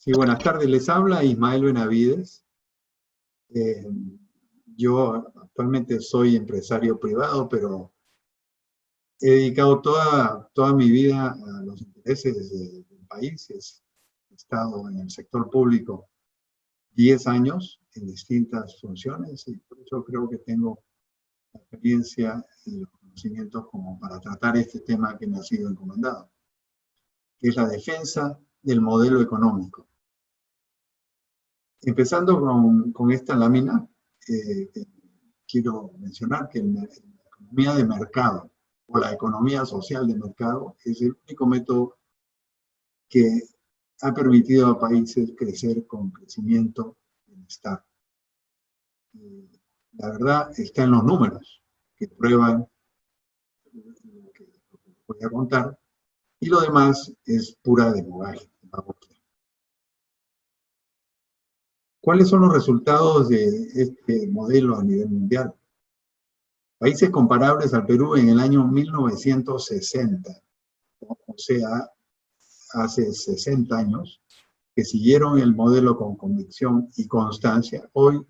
Sí, buenas tardes. Les habla Ismael Benavides. Eh, yo actualmente soy empresario privado, pero he dedicado toda mi vida a los intereses del país. He estado en el sector público 10 años en distintas funciones y por eso creo que tengo la experiencia y los conocimientos como para tratar este tema que me ha sido encomendado, que es la defensa del modelo económico. Empezando con esta lámina, quiero mencionar que la economía de mercado o la economía social de mercado es el único método que ha permitido a países crecer con crecimiento y bienestar. La verdad está en los números que prueban lo que voy a contar y lo demás es pura demagogia. ¿Cuáles son los resultados de este modelo a nivel mundial? Países comparables al Perú en el año 1960, o sea, hace 60 años, que siguieron el modelo con convicción y constancia, hoy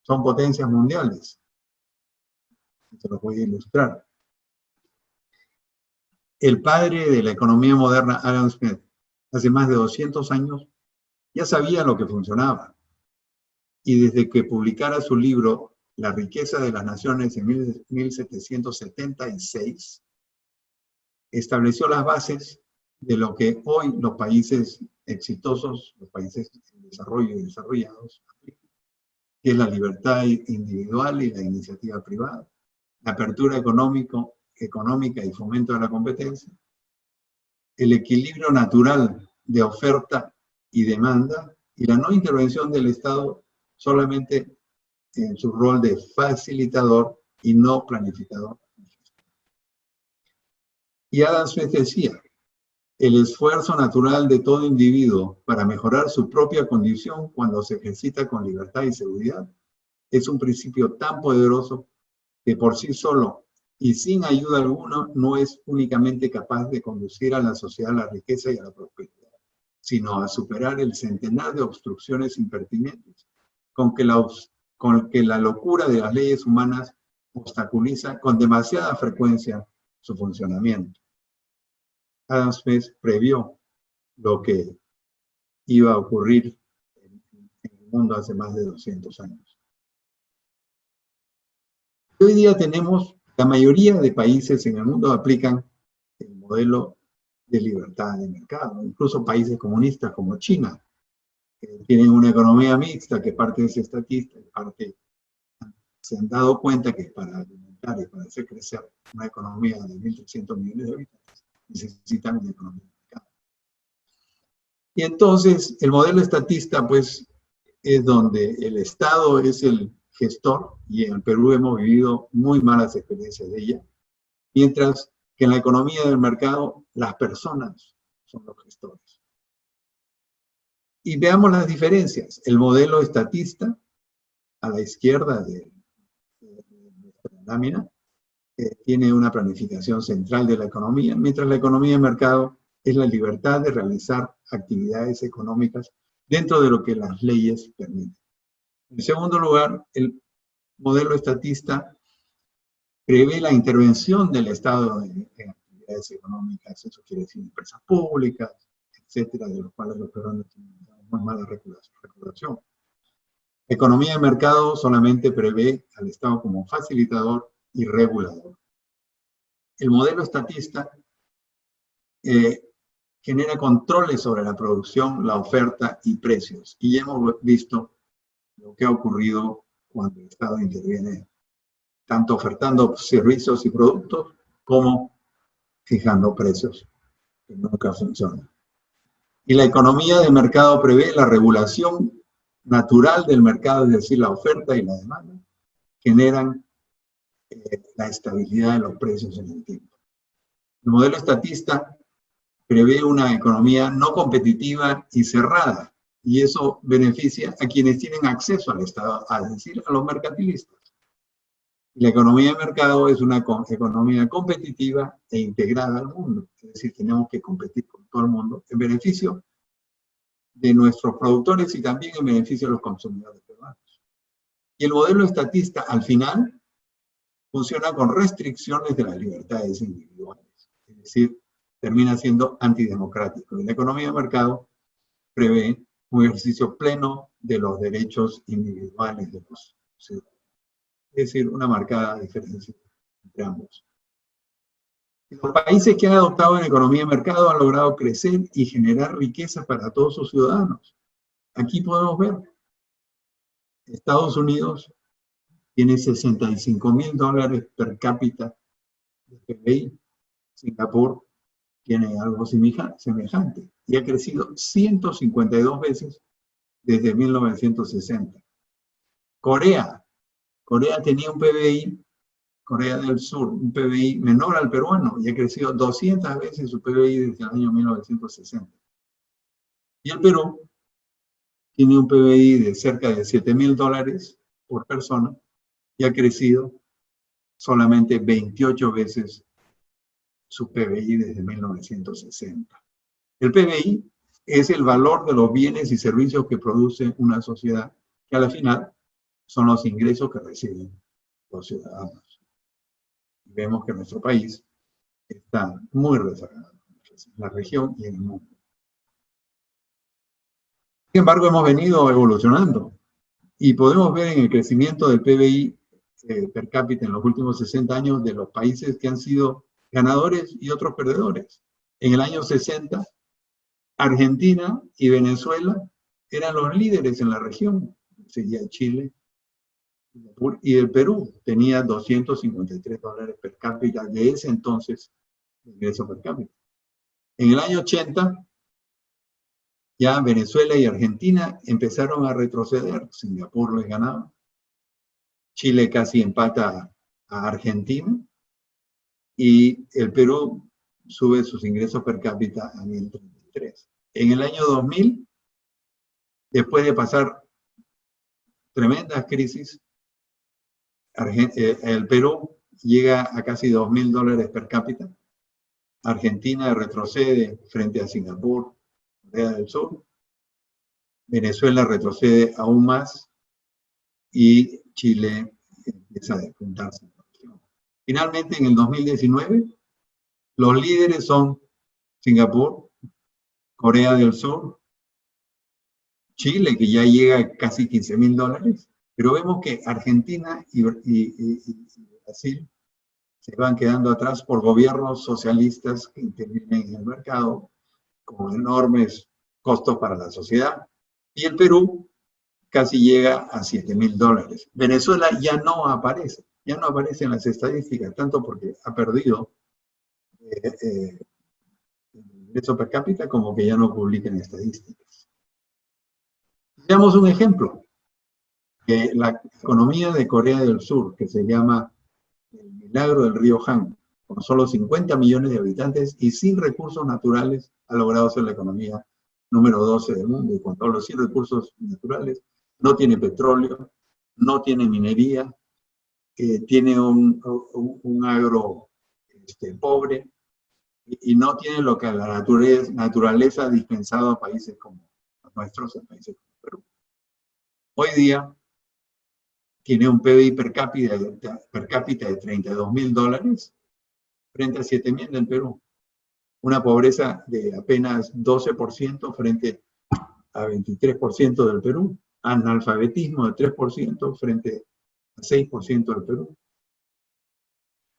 son potencias mundiales. Se los voy a ilustrar. El padre de la economía moderna, Adam Smith, hace más de 200 años, ya sabía lo que funcionaba. Y desde que publicara su libro La riqueza de las naciones en 1776, estableció las bases de lo que hoy los países exitosos, los países en desarrollo y desarrollados, que es la libertad individual y la iniciativa privada, la apertura económica y fomento de la competencia, el equilibrio natural de oferta y demanda, y la no intervención del Estado solamente en su rol de facilitador y no planificador. Y Adam Smith decía, el esfuerzo natural de todo individuo para mejorar su propia condición cuando se ejercita con libertad y seguridad es un principio tan poderoso que por sí solo y sin ayuda alguna no es únicamente capaz de conducir a la sociedad a la riqueza y a la prosperidad, sino a superar el centenar de obstrucciones impertinentes con que la locura de las leyes humanas obstaculiza con demasiada frecuencia su funcionamiento. Adam Smith previó lo que iba a ocurrir en el mundo hace más de 200 años. Hoy día tenemos, la mayoría de países en el mundo aplican el modelo de libertad de mercado, incluso países comunistas como China, que tienen una economía mixta, que parte es estatista y parte se han dado cuenta que para alimentar y para hacer crecer una economía de 1.300 millones de habitantes necesitan una economía de mercado. Y entonces el modelo estatista pues es donde el Estado es el gestor, y en el Perú hemos vivido muy malas experiencias de ella, mientras que en la economía del mercado las personas son los gestores. Y veamos las diferencias. El modelo estatista, a la izquierda de nuestra lámina, tiene una planificación central de la economía, mientras la economía de mercado es la libertad de realizar actividades económicas dentro de lo que las leyes permiten. En segundo lugar, el modelo estatista prevé la intervención del Estado en actividades económicas, eso quiere decir empresas públicas, etcétera, de los cuales los peruanos tienen muy mala regulación. La economía de mercado solamente prevé al Estado como facilitador y regulador. El modelo estatista genera controles sobre la producción, la oferta y precios. Y ya hemos visto lo que ha ocurrido cuando el Estado interviene, tanto ofertando servicios y productos como fijando precios, que nunca funciona. Y la economía de mercado prevé la regulación natural del mercado, es decir, la oferta y la demanda, generan la estabilidad de los precios en el tiempo. El modelo estatista prevé una economía no competitiva y cerrada, y eso beneficia a quienes tienen acceso al Estado, es decir, a los mercantilistas. La economía de mercado es una economía competitiva e integrada al mundo, es decir, tenemos que competir con todo el mundo en beneficio de nuestros productores y también en beneficio de los consumidores peruanos. Y el modelo estatista, al final, funciona con restricciones de las libertades individuales. Es decir, termina siendo antidemocrático. Y la economía de mercado prevé un ejercicio pleno de los derechos individuales de los ciudadanos. Es decir, una marcada diferencia entre ambos. Los países que han adoptado una economía de mercado han logrado crecer y generar riqueza para todos sus ciudadanos. Aquí podemos ver, Estados Unidos tiene $65.000 per cápita de PBI. Singapur tiene algo semejante y ha crecido 152 veces desde 1960. Corea tenía un PBI, Corea del Sur, un PBI menor al peruano y ha crecido 200 veces su PBI desde el año 1960. Y el Perú tiene un PBI de cerca de $7.000 por persona y ha crecido solamente 28 veces su PBI desde 1960. El PBI es el valor de los bienes y servicios que produce una sociedad, que a la final son los ingresos que reciben los ciudadanos. Y vemos que nuestro país está muy rezagado en la región y en el mundo. Sin embargo, hemos venido evolucionando y podemos ver en el crecimiento del PBI per cápita en los últimos 60 años de los países que han sido ganadores y otros perdedores. En el año 60, Argentina y Venezuela eran los líderes en la región. Seguía Chile y el Perú tenía $253 per cápita de ese entonces de ingreso per cápita. En el año 80, ya Venezuela y Argentina empezaron a retroceder. Singapur les ganaba. Chile casi empata a Argentina. Y el Perú sube sus ingresos per cápita a 1.033. En el año 2000, después de pasar tremendas crisis, el Perú llega a casi $2.000 per cápita. Argentina retrocede frente a Singapur, Corea del Sur. Venezuela retrocede aún más y Chile empieza a despuntarse. Finalmente, en el 2019, los líderes son Singapur, Corea del Sur, Chile, que ya llega a casi $15.000, pero vemos que Argentina y Brasil se van quedando atrás por gobiernos socialistas que intervienen en el mercado con enormes costos para la sociedad. Y el Perú casi llega a $7.000. Venezuela ya no aparece en las estadísticas, tanto porque ha perdido el ingreso per cápita como que ya no publican estadísticas. Veamos un ejemplo. La economía de Corea del Sur, que se llama el milagro del río Han, con solo 50 millones de habitantes y sin recursos naturales, ha logrado ser la economía número 12 del mundo. Y con todos los sin recursos naturales, no tiene petróleo, no tiene minería, tiene un agro pobre y no tiene lo que la naturaleza ha dispensado a países como nuestros, a países como Perú. Hoy día tiene un PBI per cápita de $32.000 frente a 7.000 del Perú. Una pobreza de apenas 12% frente a 23% del Perú. Analfabetismo de 3% frente a 6% del Perú.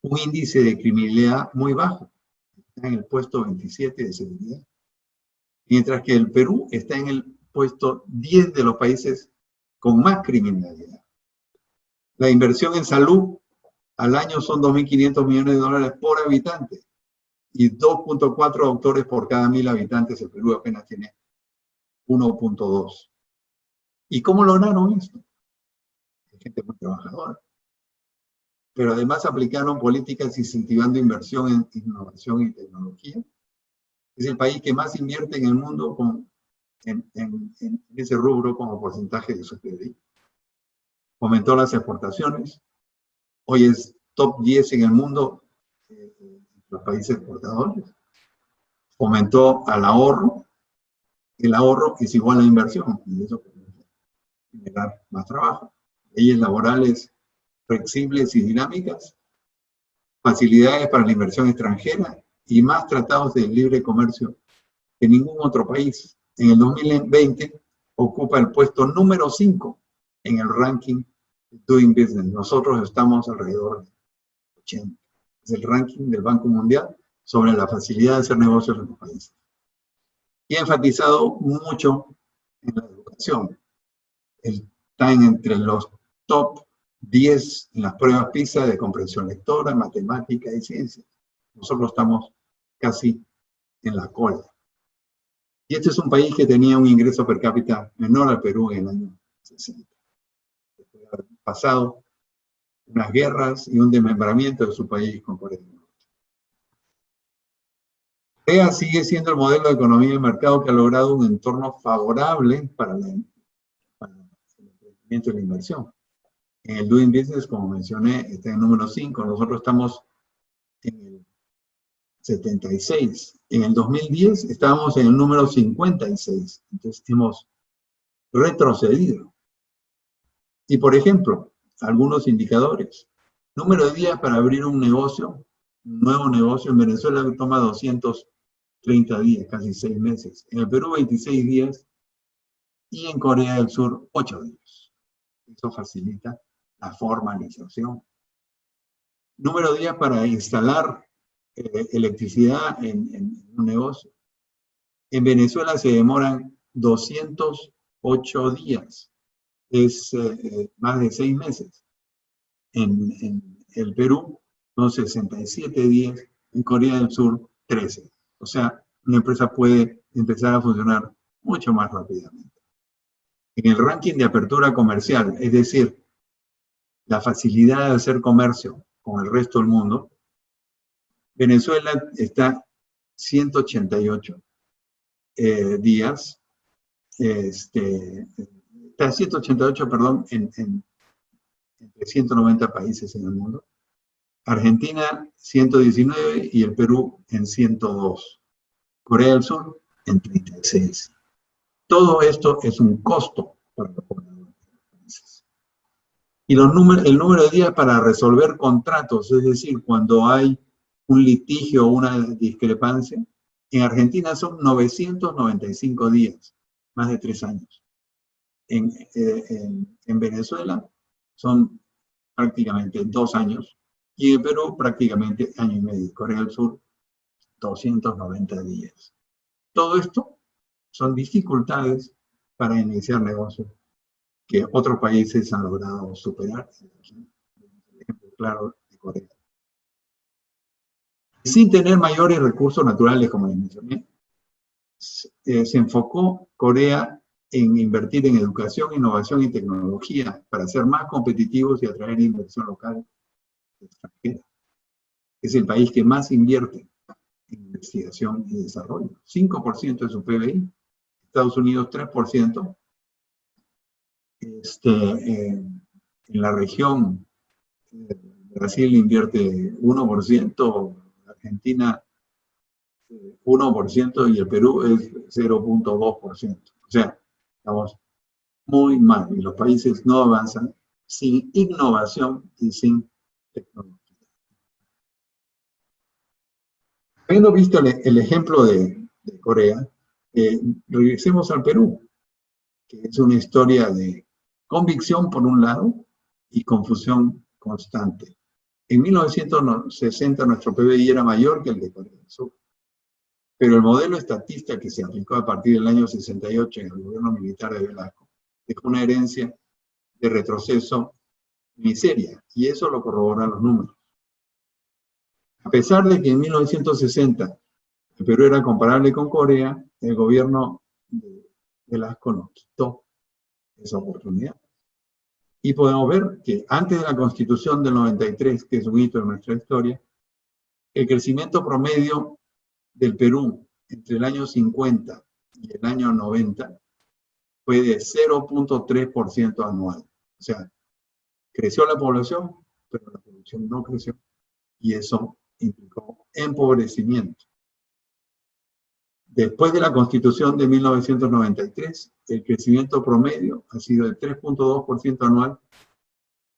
Un índice de criminalidad muy bajo. Está en el puesto 27 de seguridad. Mientras que el Perú está en el puesto 10 de los países con más criminalidad. La inversión en salud al año son $2.500 millones por habitante y 2.4 doctores por cada 1.000 habitantes. El Perú apenas tiene 1.2. ¿Y cómo lograron esto? Gente muy trabajadora. Pero además aplicaron políticas incentivando inversión en innovación y tecnología. Es el país que más invierte en el mundo en ese rubro como porcentaje de su PIB. Fomentó las exportaciones. Hoy es top 10 en el mundo, los países exportadores. Fomentó al ahorro. el ahorro es igual a inversión, y eso puede generar más trabajo. Leyes laborales flexibles y dinámicas, facilidades para la inversión extranjera y más tratados de libre comercio que ningún otro país. En el 2020 ocupa el puesto número 5 en el ranking Doing Business. Nosotros estamos alrededor de 80. Es el ranking del Banco Mundial sobre la facilidad de hacer negocios en los países. Y ha enfatizado mucho en la educación. Está entre los top 10 en las pruebas PISA de comprensión lectora, matemática y ciencia. Nosotros estamos casi en la cola. Y este es un país que tenía un ingreso per cápita menor al Perú en el año 60. Después de haber pasado unas guerras y un desmembramiento de su país con Corea del Norte. Corea sigue siendo el modelo de economía de mercado que ha logrado un entorno favorable para el crecimiento y la inversión. En el Doing Business, como mencioné, está en el número 5. Nosotros estamos en el 76. En el 2010 estábamos en el número 56. Entonces hemos retrocedido. Y por ejemplo, algunos indicadores. Número de días para abrir un negocio, un nuevo negocio. En Venezuela toma 230 días, casi 6 meses. En el Perú 26 días y en Corea del Sur 8 días. Eso facilita la formalización. Número de días para instalar electricidad en un negocio. En Venezuela se demoran 208 días. Es más de 6 meses. En el Perú son 67 días. En Corea del Sur 13. O sea, una empresa puede empezar a funcionar mucho más rápidamente. En el ranking de apertura comercial, es decir, la facilidad de hacer comercio con el resto del mundo, Venezuela está 188 días, está 188, perdón, entre 190 países en el mundo. Argentina, 119 y el Perú en 102. Corea del Sur en 36. Todo esto es un costo para los pobladores de los países. Y el número de días para resolver contratos, es decir, cuando hay un litigio o una discrepancia, en Argentina son 995 días, más de 3 años. En Venezuela son prácticamente 2 años y en Perú prácticamente año y medio. Corea del Sur, 290 días. Todo esto son dificultades para iniciar negocios que otros países han logrado superar. Aquí, el ejemplo claro de Corea. Sin tener mayores recursos naturales, como les mencioné, se enfocó Corea en invertir en educación, innovación y tecnología para ser más competitivos y atraer inversión local extranjera. Es el país que más invierte en investigación y desarrollo. 5% de su PBI, Estados Unidos 3%, en la región Brasil invierte 1%, Argentina 1% y el Perú es 0.2%. O sea, estamos muy mal y los países no avanzan sin innovación y sin tecnología. Habiendo visto el ejemplo de Corea, regresemos al Perú, que es una historia de convicción por un lado y confusión constante. En 1960 nuestro PBI era mayor que el de Corea del Sur, pero el modelo estatista que se aplicó a partir del año 68 en el gobierno militar de Velasco dejó una herencia de retroceso miseria, y eso lo corroboran los números. A pesar de que en 1960 el Perú era comparable con Corea, el gobierno de Velasco nos quitó esa oportunidad. Y podemos ver que antes de la Constitución del 93, que es un hito de nuestra historia, el crecimiento promedio del Perú entre el año 50 y el año 90 fue de 0.3% anual. O sea, creció la población, pero la producción no creció. Y eso implicó empobrecimiento. Después de la Constitución de 1993, el crecimiento promedio ha sido de 3.2% anual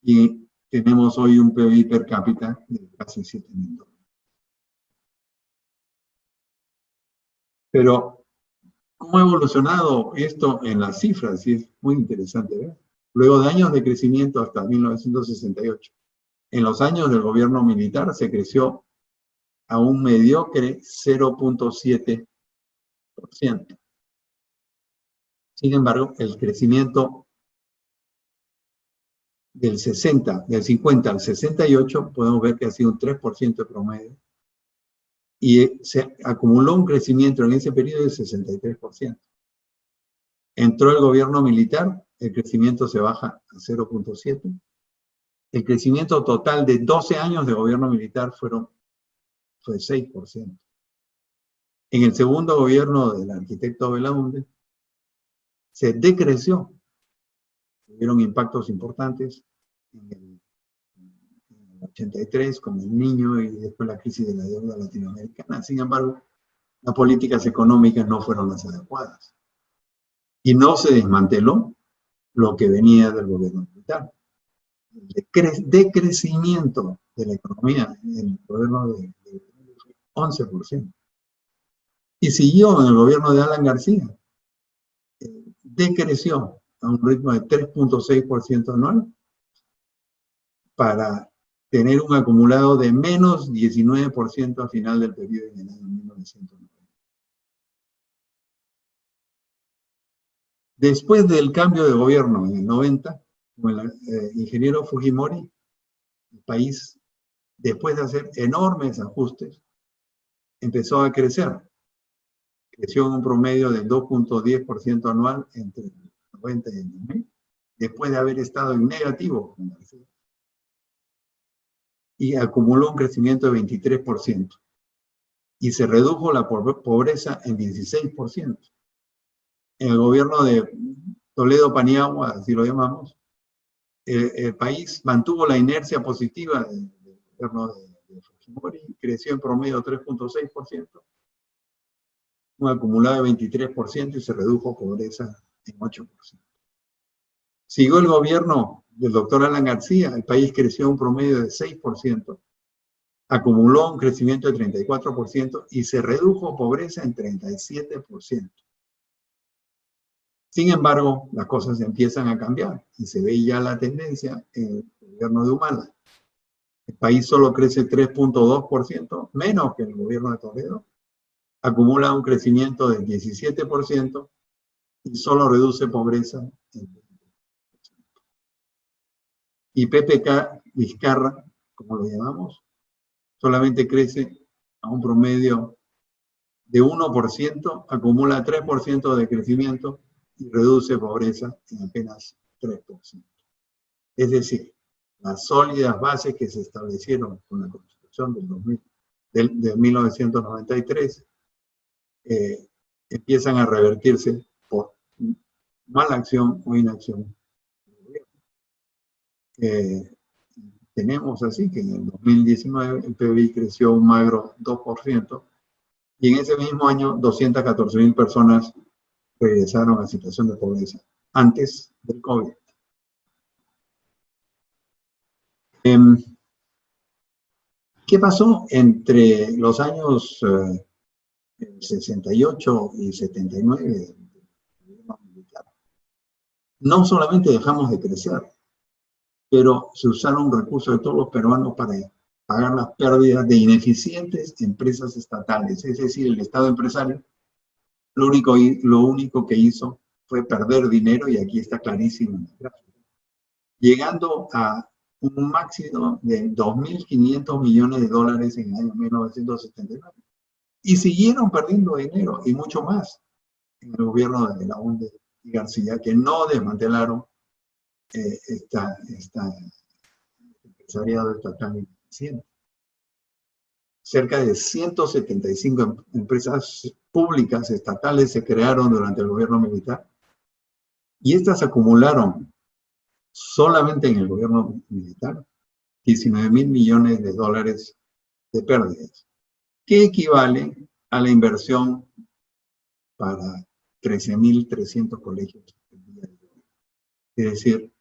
y tenemos hoy un PBI per cápita de casi $7.000. Pero, ¿cómo ha evolucionado esto en las cifras? Y es muy interesante ver. Luego de años de crecimiento hasta 1968, en los años del gobierno militar se creció a un mediocre 0.7%. Sin embargo, el crecimiento del 50 al 68, podemos ver que ha sido un 3% de promedio. Y se acumuló un crecimiento en ese periodo del 63%. Entró el gobierno militar, el crecimiento se baja a 0.7. El crecimiento total de 12 años de gobierno militar fue 6%. En el segundo gobierno del arquitecto Belaúnde, se decreció. Hubieron impactos importantes en el 83, como el niño y después la crisis de la deuda latinoamericana. Sin embargo, las políticas económicas no fueron las adecuadas. Y no se desmanteló lo que venía del gobierno militar. El decrecimiento de la economía en el gobierno de 11%. Y siguió en el gobierno de Alan García. Decreció a un ritmo de 3.6% anual para tener un acumulado de menos 19% al final del periodo en el año 1990. Después del cambio de gobierno en el 90, con el ingeniero Fujimori, el país, después de hacer enormes ajustes, empezó a crecer. Creció en un promedio del 2.10% anual entre el 90 y el 2000, después de haber estado en negativo con García. Y acumuló un crecimiento de 23%. Y se redujo la pobreza en 16%. En el gobierno de Toledo Paniagua, así lo llamamos, el país mantuvo la inercia positiva del gobierno de Fujimori, creció en promedio 3.6%, un acumulado de 23% y se redujo pobreza en 8%. Siguió el gobierno del doctor Alan García, el país creció un promedio de 6%, acumuló un crecimiento de 34% y se redujo pobreza en 37%. Sin embargo, las cosas empiezan a cambiar y se ve ya la tendencia en el gobierno de Humala. El país solo crece 3.2%, menos que el gobierno de Toledo, acumula un crecimiento del 17% y solo reduce pobreza en 20%. Y PPK Vizcarra, como lo llamamos, solamente crece a un promedio de 1%, acumula 3% de crecimiento y reduce pobreza en apenas 3%. Es decir, las sólidas bases que se establecieron con la Constitución de 1993 empiezan a revertirse por mala acción o inacción. Tenemos así que en el 2019 el PBI creció un magro 2% y en ese mismo año 214.000 personas regresaron a situación de pobreza antes del COVID. ¿Qué pasó entre los años 68 y 79? No solamente dejamos de crecer, pero se usaron recursos de todos los peruanos para pagar las pérdidas de ineficientes empresas estatales. Es decir, el Estado empresario lo único que hizo fue perder dinero, y aquí está clarísimo en la gráfica, llegando a un máximo de $2.500 millones en el año 1979. Y siguieron perdiendo dinero y mucho más en el gobierno de Belaúnde y García, que no desmantelaron esta empresariado estatal ineficiente. Cerca de 175 empresas públicas estatales se crearon durante el gobierno militar y estas acumularon solamente en el gobierno militar $19.000 millones de pérdidas, que equivale a la inversión para 13.300 colegios el día de hoy. Es decir,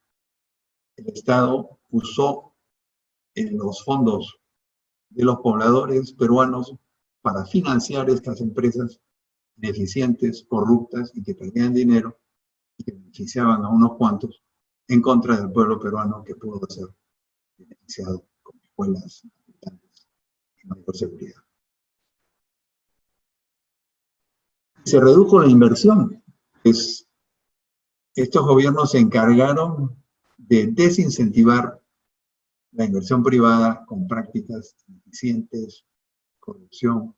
el Estado usó los fondos de los pobladores peruanos para financiar estas empresas ineficientes, corruptas y que perdían dinero y que beneficiaban a unos cuantos en contra del pueblo peruano que pudo ser beneficiado con escuelas, habitantes y mayor seguridad. Se redujo la inversión. Pues estos gobiernos se encargaron de desincentivar la inversión privada con prácticas ineficientes, corrupción,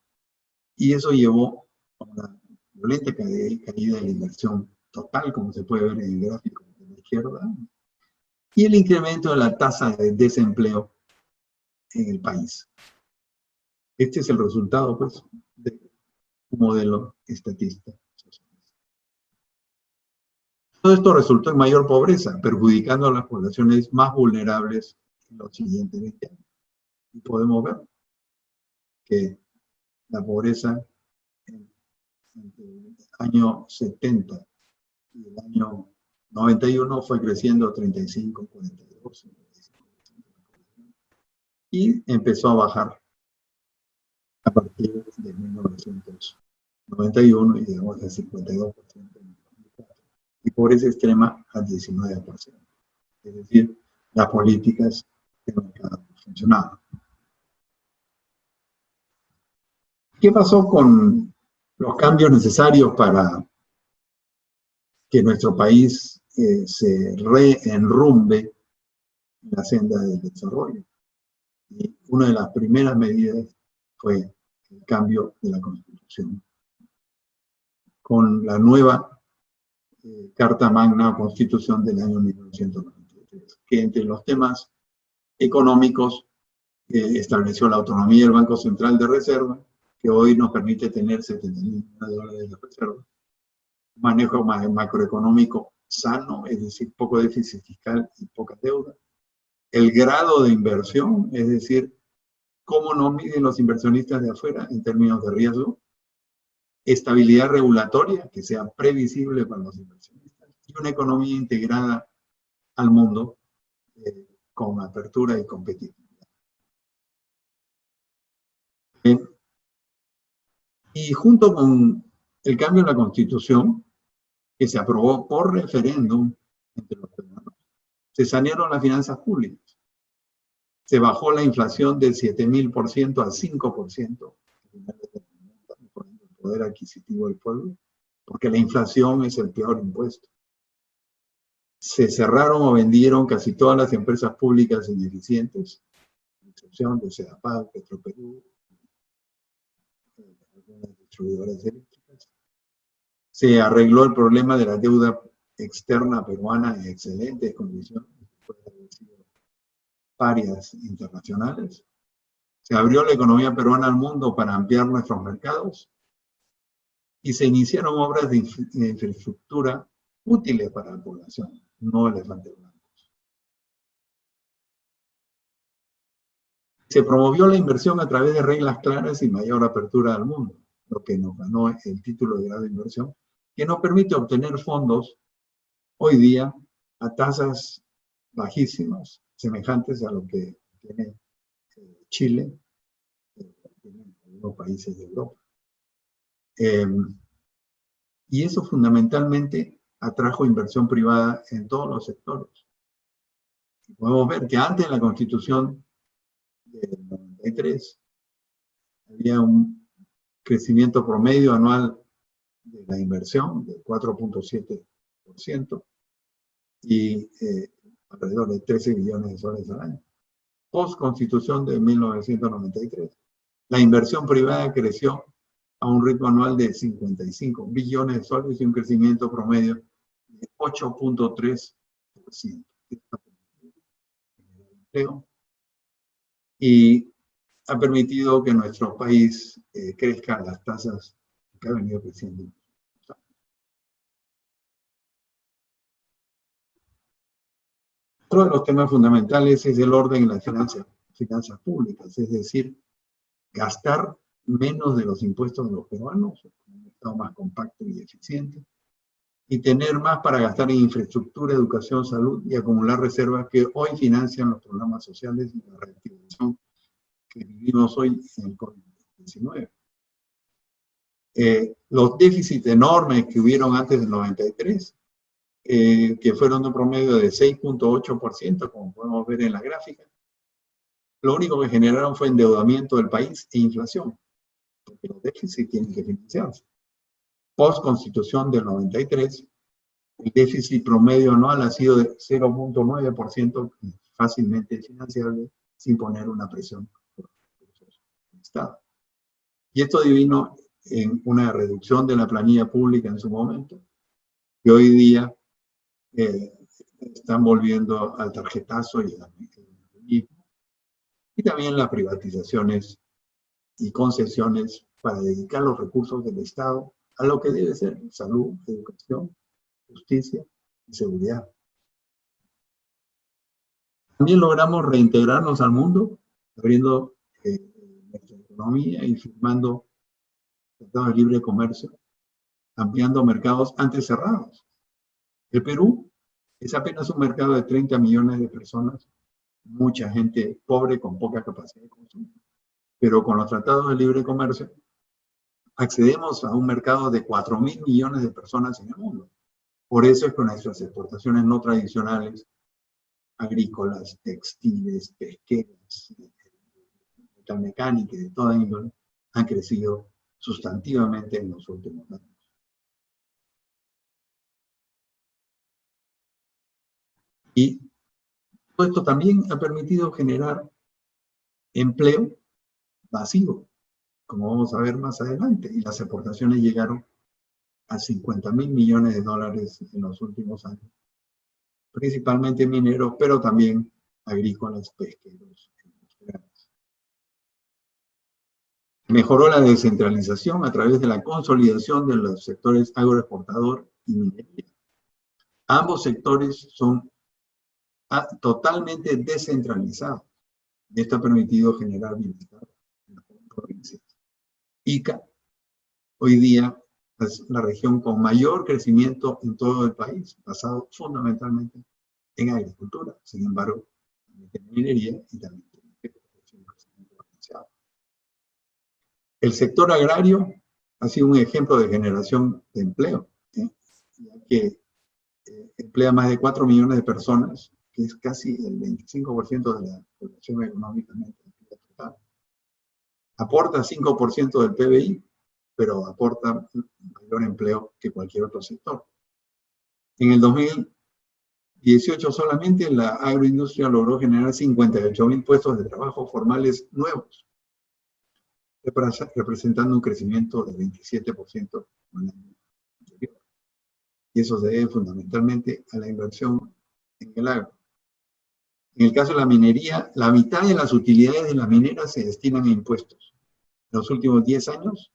y eso llevó a una violenta caída de la inversión total, como se puede ver en el gráfico de la izquierda, y el incremento de la tasa de desempleo en el país. Este es el resultado, pues, de un modelo estatista socialista. Todo esto resultó en mayor pobreza, perjudicando a las poblaciones más vulnerables en los siguientes 20 años. Y podemos ver que la pobreza entre el año 70 y el año 91 fue creciendo 35, 42, 55, y empezó a bajar a partir de 1991 y llegamos al 52% en 2004. Y pobreza extrema al 19%. Es decir, las políticas de mercado funcionaban. ¿Qué pasó con los cambios necesarios para que nuestro país se reenrumbe en la senda del desarrollo? Y una de las primeras medidas fue el cambio de la Constitución. Con la nueva Carta Magna o Constitución del año 1993, que entre los temas económicos estableció la autonomía del Banco Central de Reserva, que hoy nos permite tener $70.000 millones de reserva, manejo macroeconómico sano, es decir, poco déficit fiscal y poca deuda, el grado de inversión, es decir, cómo nos miden los inversionistas de afuera en términos de riesgo, estabilidad regulatoria, que sea previsible para los inversionistas, y una economía integrada al mundo con apertura y competitividad. Y junto con el cambio en la Constitución, que se aprobó por referéndum entre los peruanos, se sanearon las finanzas públicas. Se bajó la inflación del 7.000% al 5%, por el poder adquisitivo del pueblo, porque la inflación es el peor impuesto. Se cerraron o vendieron casi todas las empresas públicas ineficientes, con excepción de Sedapal, Petroperú, algunas distribuidoras eléctricas. Se arregló el problema de la deuda externa peruana en excelentes condiciones, después de haber sido parias internacionales. Se abrió la economía peruana al mundo para ampliar nuestros mercados y se iniciaron obras de infraestructura útiles para la población, no elefantes blancos. Se promovió la inversión a través de reglas claras y mayor apertura al mundo, lo que nos ganó el título de grado de inversión, que nos permite obtener fondos hoy día a tasas bajísimas, semejantes a lo que tiene Chile, tienen algunos países de Europa. Y eso fundamentalmente atrajo inversión privada en todos los sectores. Y podemos ver que antes de la Constitución del 93 había un crecimiento promedio anual de la inversión de 4.7% y alrededor de 13 billones de soles al año. Post-Constitución de 1993, la inversión privada creció a un ritmo anual de 55 billones de soles y un crecimiento promedio de 8.3%. Y ha permitido que nuestro país crezca a las tasas que ha venido creciendo. Otro de los temas fundamentales es el orden en las finanzas públicas, es decir, gastar menos de los impuestos de los peruanos, Estado más compacto y eficiente, y tener más para gastar en infraestructura, educación, salud y acumular reservas que hoy financian los programas sociales y la reactivación que vivimos hoy en el COVID-19. Los déficits enormes que hubieron antes del 93, que fueron de un promedio de 6.8%, como podemos ver en la gráfica, lo único que generaron fue endeudamiento del país e inflación, porque los déficits tienen que financiarse. Post-constitución del 93, el déficit promedio anual ha sido de 0.9%, fácilmente financiable, sin poner una presión por el Estado. Y esto devino en una reducción de la planilla pública en su momento, que hoy día están volviendo al tarjetazo y también las privatizaciones y concesiones para dedicar los recursos del Estado a lo que debe ser salud, educación, justicia y seguridad. También logramos reintegrarnos al mundo, abriendo nuestra economía y firmando tratados de libre comercio, ampliando mercados antes cerrados. El Perú es apenas un mercado de 30 millones de personas, mucha gente pobre con poca capacidad de consumo. Pero con los tratados de libre comercio accedemos a un mercado de 4.000 millones de personas en el mundo. Por eso es que nuestras exportaciones no tradicionales, agrícolas, textiles, pesqueras, metalmecánica y de toda índole, han crecido sustantivamente en los últimos años. Y todo esto también ha permitido generar empleo masivo, como vamos a ver más adelante, y las exportaciones llegaron a 50.000 millones de dólares en los últimos años, principalmente mineros, pero también agrícolas, pesqueros, industriales. Mejoró la descentralización a través de la consolidación de los sectores agroexportador y minería. Ambos sectores son totalmente descentralizados. Y esto ha permitido generar bienestar en las provincias. Ica, hoy día, es la región con mayor crecimiento en todo el país, basado fundamentalmente en agricultura. Sin embargo, también en minería y también en crecimiento potencial. El sector agrario ha sido un ejemplo de generación de empleo, ya que emplea más de 4 millones de personas, que es casi el 25% de la población económicamente total. Aporta 5% del PBI, pero aporta mayor empleo que cualquier otro sector. En el 2018 solamente la agroindustria logró generar 58.000 puestos de trabajo formales nuevos, representando un crecimiento del 27% en el año anterior. Y eso se debe fundamentalmente a la inversión en el agro. En el caso de la minería, la mitad de las utilidades de las mineras se destinan a impuestos. En los últimos 10 años,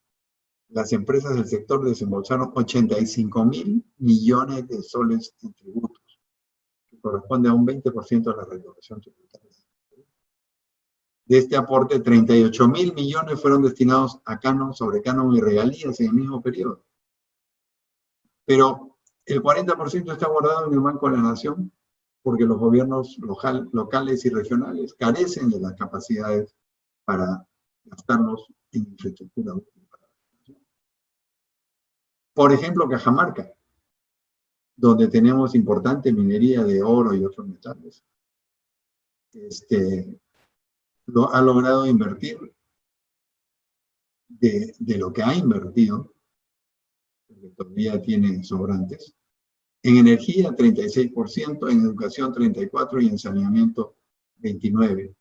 las empresas del sector desembolsaron 85.000 millones de soles en tributos, que corresponde a un 20% de la recaudación tributaria. De este aporte, 38.000 millones fueron destinados a canon, sobrecanon y regalías en el mismo periodo. Pero el 40% está guardado en el Banco de la Nación, porque los gobiernos locales y regionales carecen de las capacidades para gastarlos en infraestructura útil. Por ejemplo, Cajamarca, donde tenemos importante minería de oro y otros metales, ha logrado invertir de lo que ha invertido, porque todavía tiene sobrantes, en energía 36%, en educación 34% y en saneamiento 29%.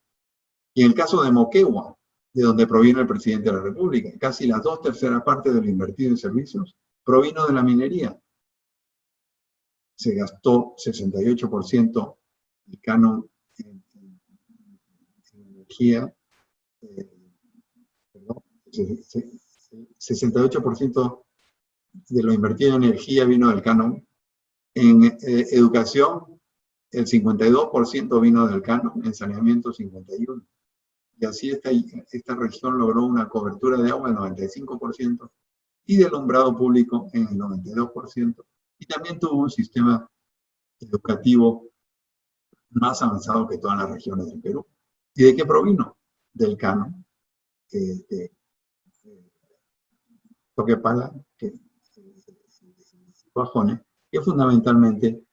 Y en el caso de Moquegua, de donde proviene el presidente de la República, casi las 2/3 partes de lo invertido en servicios provino de la minería. Se gastó 68% el canon en energía, 68% de lo invertido en energía vino del canon. En educación, el 52% vino del canon, en saneamiento 51%. Y así esta región logró una cobertura de agua del 95%, y de alumbrado público en el 92%, y también tuvo un sistema educativo más avanzado que todas las regiones del Perú. ¿Y de qué provino? Del canon de Toquepala, Bajones, que fundamentalmente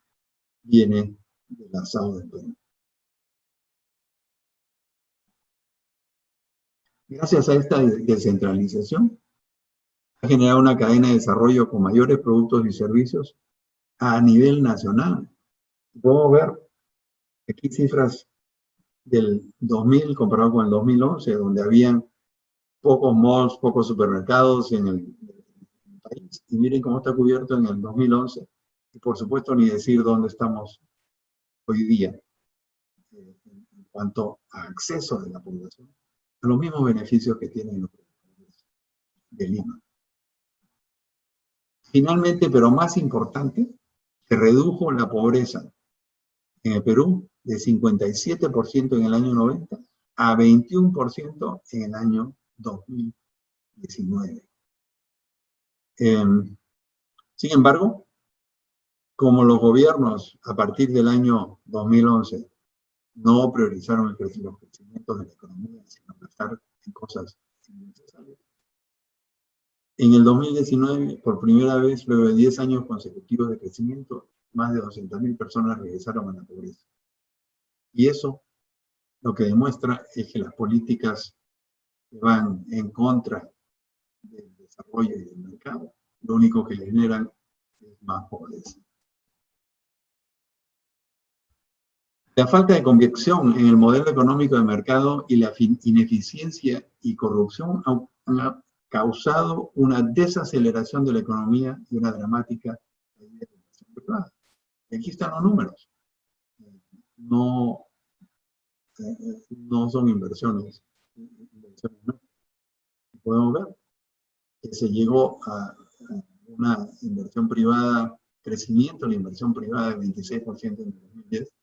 viene del asado del Perú. Gracias a esta descentralización, ha generado una cadena de desarrollo con mayores productos y servicios a nivel nacional. Podemos ver aquí cifras del 2000 comparado con el 2011, donde habían pocos malls, pocos supermercados en el país. Y miren cómo está cubierto en el 2011. Y por supuesto, ni decir dónde estamos hoy día en cuanto a acceso de la población a los mismos beneficios que tienen los de Lima. Finalmente, pero más importante, se redujo la pobreza en el Perú de 57% en el año 90 a 21% en el año 2019. Sin embargo, como los gobiernos a partir del año 2011 no priorizaron los crecimientos de la economía, sino gastar en cosas innecesarias, en el 2019, por primera vez, luego de 10 años consecutivos de crecimiento, más de 200.000 personas regresaron a la pobreza. Y eso lo que demuestra es que las políticas que van en contra del desarrollo y del mercado, lo único que generan es más pobreza. La falta de convicción en el modelo económico de mercado y la ineficiencia y corrupción han causado una desaceleración de la economía y una dramática caída de la inversión privada. Aquí están los números. No son inversiones. No. Podemos ver que se llegó a una inversión privada, crecimiento de la inversión privada del 26% en el 2010,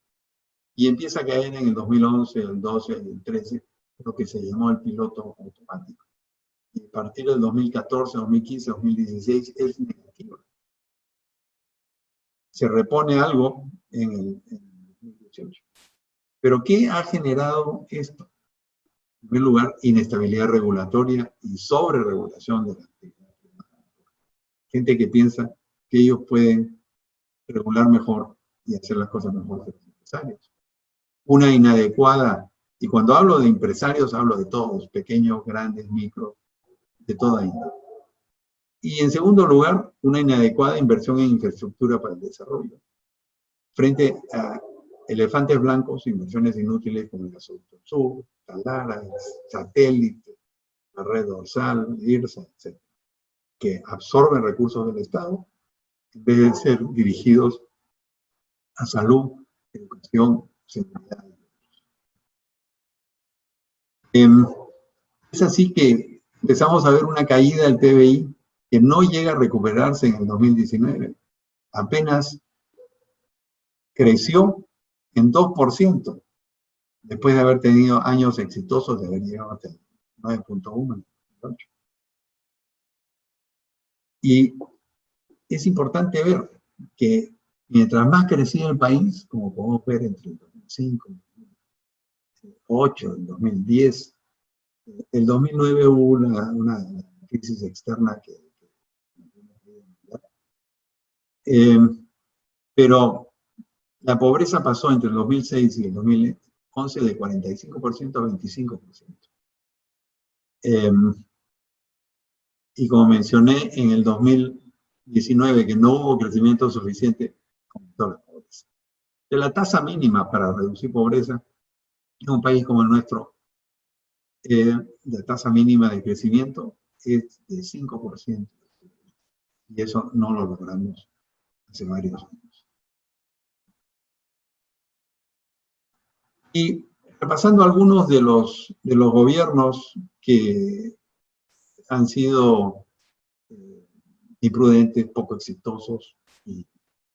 y empieza a caer en el 2011, el 12, el 13, lo que se llamó el piloto automático. Y a partir del 2014, 2015, 2016 es negativo. Se repone algo en el 2018. ¿Pero qué ha generado esto? En primer lugar, inestabilidad regulatoria y sobreregulación de la actividad privada. Gente que piensa que ellos pueden regular mejor y hacer las cosas mejor que los empresarios. Una inadecuada, y cuando hablo de empresarios, hablo de todos, pequeños, grandes, micro, de toda índole. Y en segundo lugar, una inadecuada inversión en infraestructura para el desarrollo. Frente a elefantes blancos, inversiones inútiles como el gasoducto sur, Talara, el satélite, la red dorsal, IRSA, etc., que absorben recursos del Estado en vez de ser dirigidos a salud, educación, seguridad. Es así que empezamos a ver una caída del PBI que no llega a recuperarse en el 2019. Apenas creció en 2%, después de haber tenido años exitosos de haber llegado hasta el 9.1. Y es importante ver que mientras más crecía el país, como podemos ver entre el 2005, el 2008, el 2010, el 2009 hubo una crisis externa pero la pobreza pasó entre el 2006 y el 2011 de 45% a 25%. Y como mencioné, en el 2019, que no hubo crecimiento suficiente, aumentó la pobreza. De la tasa mínima para reducir pobreza, en un país como el nuestro, la tasa mínima de crecimiento es de 5%. Y eso no lo logramos hace varios años. Y repasando algunos de los gobiernos que han sido imprudentes, poco exitosos, y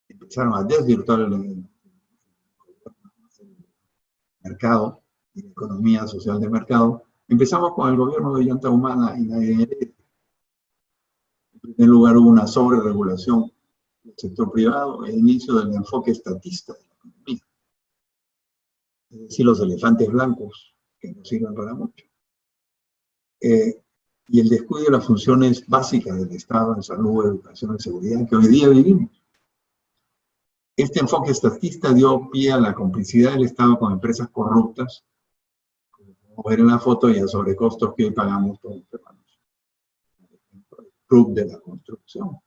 empezaron a desvirtuar el mercado y la economía social de mercado. Empezamos con el gobierno de Ollanta Humala y Nadie Heredia. En primer lugar, hubo una sobreregulación del sector privado, el inicio del enfoque estatista de la economía. Es decir, los elefantes blancos, que no sirven para mucho. Y el descuido de las funciones básicas del Estado en salud, educación y seguridad que hoy día vivimos. Este enfoque estatista dio pie a la complicidad del Estado con empresas corruptas, como ver en la foto, y a sobrecostos que hoy pagamos todos los peruanos. Por ejemplo, el Club de la Construcción.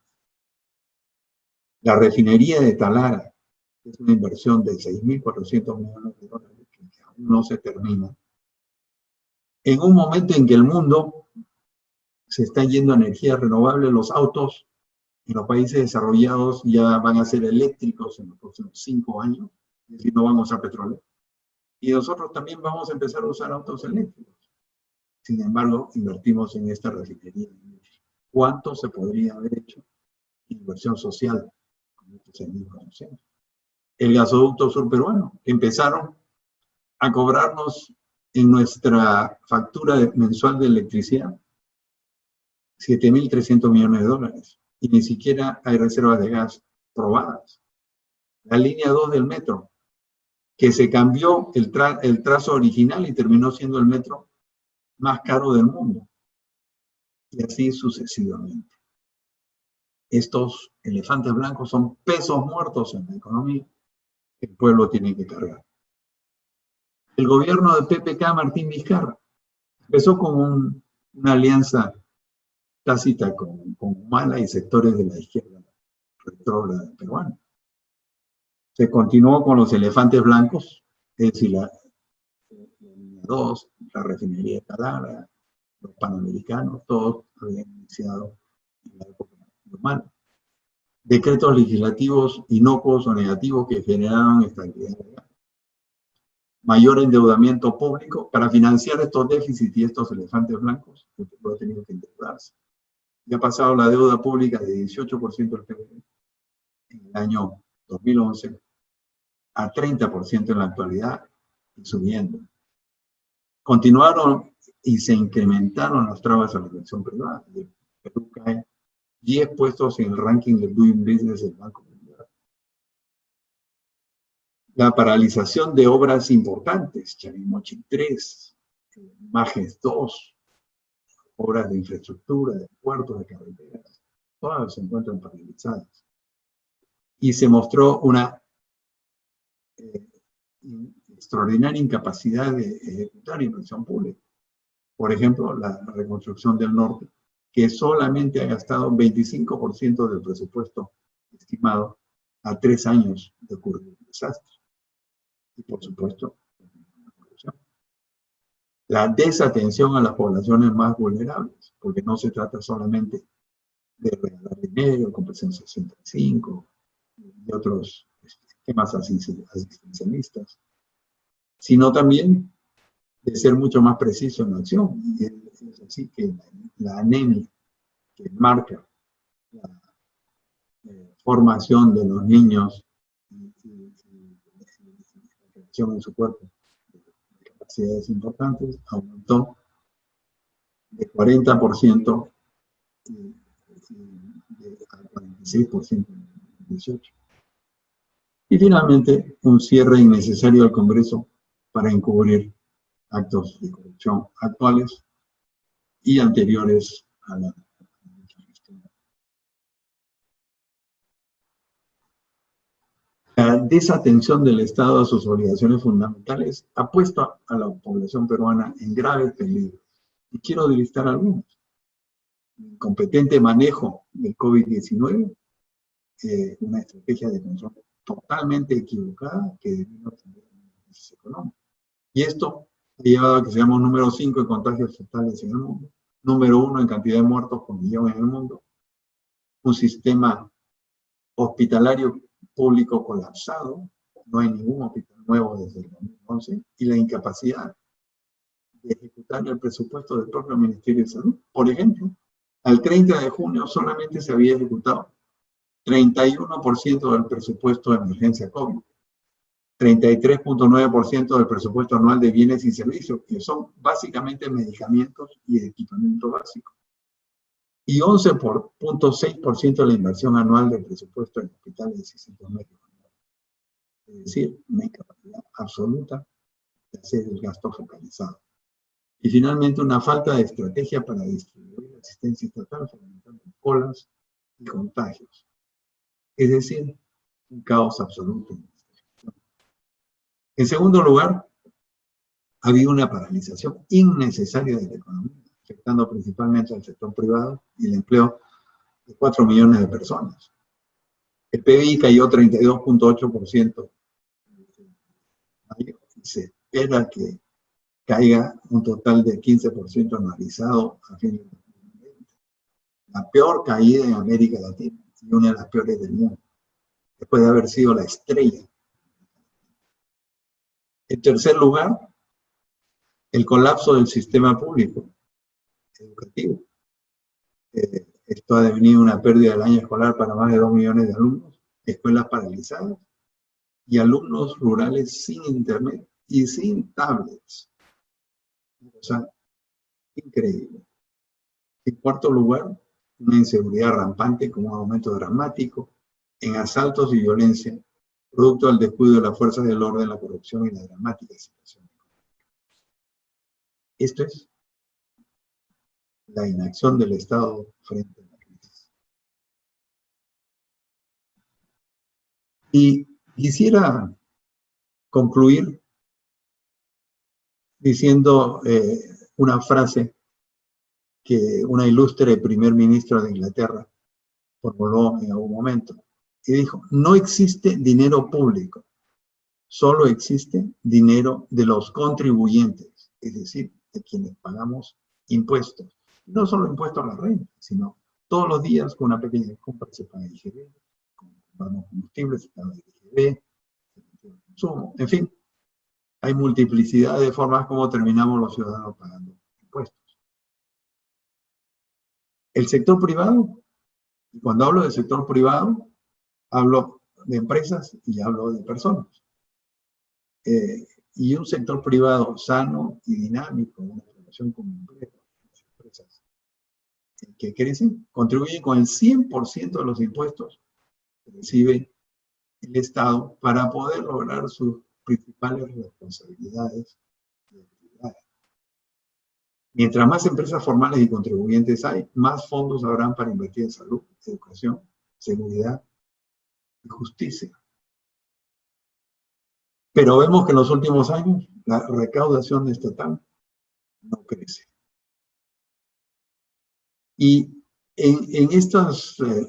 La refinería de Talara es una inversión de 6.400 millones de dólares que aún no se termina. En un momento en que el mundo se está yendo a energías renovables, los autos en los países desarrollados ya van a ser eléctricos en los próximos 5 años, es decir, no vamos a usar petróleo. Y nosotros también vamos a empezar a usar autos eléctricos. Sin embargo, invertimos en esta refinería. ¿Cuánto se podría haber hecho en inversión social con estos 6.400? El gasoducto sur peruano. Empezaron a cobrarnos en nuestra factura mensual de electricidad 7.300 millones de dólares. Y ni siquiera hay reservas de gas probadas. La línea 2 del metro, que se cambió el trazo original y terminó siendo el metro más caro del mundo. Y así sucesivamente. Estos elefantes blancos son pesos muertos en la economía que el pueblo tiene que cargar. El gobierno de PPK Martín Vizcarra empezó con una alianza tácita con Humala y sectores de la izquierda retrógrada peruana. Se continuó con los elefantes blancos, es decir, la línea 2, la refinería de Talara, los panamericanos, todos habían iniciado en la época de Humala. Decretos legislativos inocuos o negativos que generaron estabilidad legal. Mayor endeudamiento público para financiar estos déficits y estos elefantes blancos, el pueblo ha tenido que endeudarse. Ya ha pasado la deuda pública de 18% del PIB en el año 2011 a 30% en la actualidad y subiendo. Continuaron y se incrementaron las trabas a la inversión privada. El Perú cae 10 puestos en el ranking de Doing Business del Banco Mundial. La paralización de obras importantes, Chavimochi 3, Majes 2, obras de infraestructura, de puertos, de carreteras, todas se encuentran paralizadas. Y se mostró una extraordinaria incapacidad de ejecutar inversión pública. Por ejemplo, la reconstrucción del norte, que solamente ha gastado 25% del presupuesto estimado a 3 años de ocurrir el desastre. Y por supuesto, la desatención a las poblaciones más vulnerables, porque no se trata solamente de regalar dinero, compensación 65 y otros temas asistencialistas, sino también de ser mucho más preciso en la acción. Y es así que la anemia que marca la formación de los niños y la creación en su cuerpo de capacidades importantes aumentó de 40% a 46% en 2018. Y finalmente, un cierre innecesario del Congreso para encubrir actos de corrupción actuales y anteriores a la gestión. La desatención del Estado a sus obligaciones fundamentales ha puesto a la población peruana en grave peligro. Y quiero listar algunos. Incompetente manejo del COVID-19, una estrategia de control totalmente equivocada que devino tener una crisis económica. Y esto ha llevado a que seamos número 5 en contagios totales en el mundo, número 1 en cantidad de muertos por millón en el mundo, un sistema hospitalario público colapsado, no hay ningún hospital nuevo desde el 2011, y la incapacidad de ejecutar el presupuesto del propio Ministerio de Salud. Por ejemplo, al 30 de junio solamente se había ejecutado 31% del presupuesto de emergencia COVID, 33.9% del presupuesto anual de bienes y servicios, que son básicamente medicamentos y equipamiento básico. y 11.6% de la inversión anual del presupuesto en hospitales y centros médicos. Es decir, una incapacidad absoluta de hacer el gasto focalizado. Y finalmente, una falta de estrategia para distribuir la asistencia estatal, fomentando colas y contagios. Es decir, un caos absoluto. En segundo lugar, ha habido una paralización innecesaria de la economía, afectando principalmente al sector privado y el empleo de 4 millones de personas. El PBI cayó 32.8%. Y se espera que caiga un total de 15% anualizado a fin de 2020. La peor caída en América Latina y una de las peores del mundo, después de haber sido la estrella. En tercer lugar, el colapso del sistema público educativo. Esto ha devenido una pérdida del año escolar para más de 2 millones de alumnos, escuelas paralizadas y alumnos rurales sin internet y sin tablets. O sea, increíble. En cuarto lugar, una inseguridad rampante con un aumento dramático en asaltos y violencia, producto del descuido de las fuerzas del orden, la corrupción y la dramática situación. Esto es la inacción del Estado frente a la crisis. Y quisiera concluir diciendo una frase que una ilustre primer ministro de Inglaterra formuló en algún momento. Y dijo, no existe dinero público, solo existe dinero de los contribuyentes, es decir, de quienes pagamos impuestos. No solo impuestos a la renta, sino todos los días con una pequeña compra se paga IGB, compramos combustibles, se paga IGB, consumo, en fin. Hay multiplicidad de formas como terminamos los ciudadanos pagando impuestos. El sector privado, y cuando hablo del sector privado, hablo de empresas y hablo de personas. Y un sector privado sano y dinámico, una relación con empresas que crecen, contribuyen con el 100% de los impuestos que recibe el Estado para poder lograr sus principales responsabilidades y actividades. Mientras más empresas formales y contribuyentes hay, más fondos habrán para invertir en salud, educación, seguridad y justicia. Pero vemos que en los últimos años la recaudación estatal no crece. Y en esta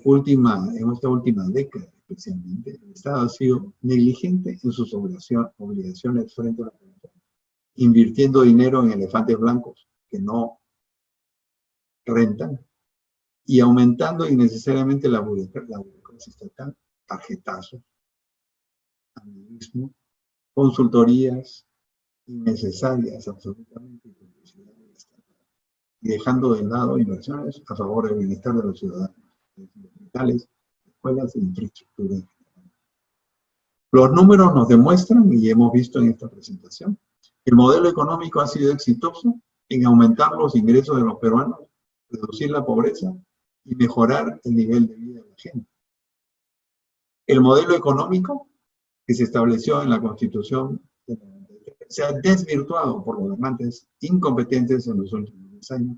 última década, especialmente, el Estado ha sido negligente en sus obligaciones frente a la población, invirtiendo dinero en elefantes blancos que no rentan y aumentando innecesariamente la burocracia estatal, tarjetazos, amiguismo, consultorías innecesarias absolutamente y dejando de lado inversiones a favor del bienestar de los ciudadanos, hospitales, escuelas e infraestructura. Los números nos demuestran, y hemos visto en esta presentación, que el modelo económico ha sido exitoso en aumentar los ingresos de los peruanos, reducir la pobreza y mejorar el nivel de vida de la gente. El modelo económico que se estableció en la Constitución se ha desvirtuado por gobernantes incompetentes en los últimos 10 años,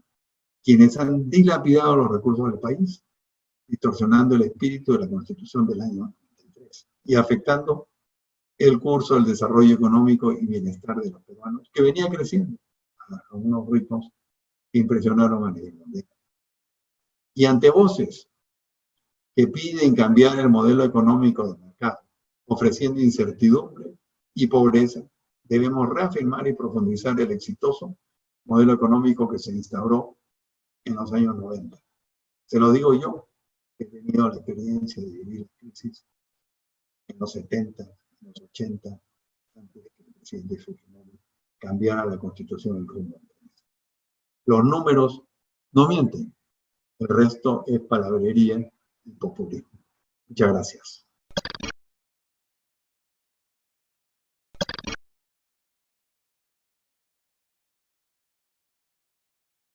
quienes han dilapidado los recursos del país, distorsionando el espíritu de la Constitución del año 93 y afectando el curso del desarrollo económico y bienestar de los peruanos, que venía creciendo a unos ritmos que impresionaron a nivel mundial. Y ante voces que piden cambiar el modelo económico del mercado, ofreciendo incertidumbre y pobreza, debemos reafirmar y profundizar el exitoso modelo económico que se instauró en los años 90. Se lo digo yo, que he tenido la experiencia de vivir la crisis en los 70, en los 80, antes de que el presidente Fujimori cambiara la Constitución del rumbo. Los números no mienten, el resto es palabrería y populismo. Muchas gracias.